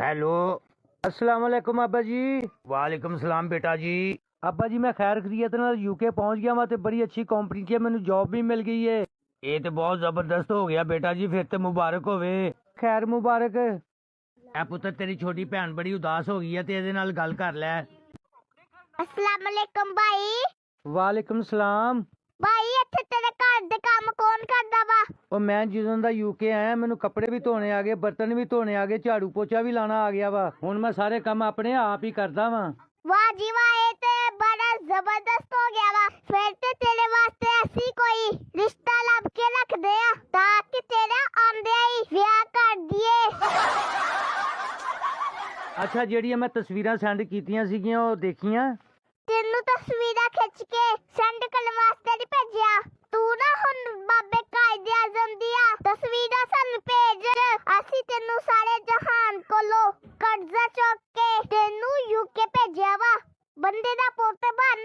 Hello, अस्सलाम वालेकुम अब्बा जी। वालेकुम सलाम बेटा जी। अब्बा जी मैं खैर खरीयत नाल यूके पहुंच गया वा ते बड़ी अच्छी कंपनी च मैनू जॉब भी मिल गई है। ये तो बहुत जबरदस्त हो गया बेटा जी, फिर तो मुबारक होवे। खैर मुबारक। ए पुत्र तेरी छोटी भैन बड़ी उदास हो गई है ते ਇਹਦੇ ਨਾਲ ਗੱਲ कर ले। अस्सलाम वालेकुम भाई। वालेकुम सलाम। भाई इत्थे तेरे घर दे काम कौन करदा वा? और मैं ਜਦੋਂ ਦਾ यूके ਆਇਆ ਮੈਨੂੰ ਕੱਪੜੇ ਵੀ ਧੋਣੇ ਆ ਗਏ, ਬਰਤਨ ਵੀ ਧੋਣੇ ਆ ਗਏ, ਝਾੜੂ ਪੋਚਾ ਵੀ ਲਾਣਾ ਆ ਗਿਆ ਵਾ। ਹੁਣ ਮੈਂ ਸਾਰੇ ਕੰਮ ਆਪਣੇ ਆਪ ਹੀ ਕਰਦਾ ਵਾਂ। वाह जी वाह, ये ते बड़ा जबरदस्त हो गया वा। फिर ते तेरे वास्ते ऐसी कोई रिश्ता लब के रख दे ताकि तेरा आंदे ही विआह कर दिए। ਅੱਛਾ ਜਿਹੜੀਆਂ ਮੈਂ ਤਸਵੀਰਾਂ ਸੈਂਡ ਕੀਤੀਆਂ ਸੀਗੀਆਂ ਉਹ ਦੇਖੀਆਂ? ਤੈਨੂੰ ਤਸਵੀਰਾਂ ਖਿੱਚ ਕੇ ਸੈਂਡ ਕਰਨ ਵਾਸਤੇ ਨਹੀਂ ਭੇਜਿਆ। ਤੂੰ ਨਾ ਹੁਣ ਬਾਬੇ ਕਾਇਦੇ ਆਜ਼ਮ ਦੀਆਂ ਤਸਵੀਰਾਂ ਸਾਨੂੰ ਭੇਜ, ਅਸੀਂ ਤੈਨੂੰ ਸਾਰੇ ਜਹਾਨ ਕੋਲੋਂ ਕਰਜ਼ਾ ਚੁੱਕ ਕੇ ਤੈਨੂੰ ਯੂਕੇ ਭੇਜਿਆ ਵਾ। ਬੰਦੇ ਦਾ ਪੁੱਤ ਬਣ।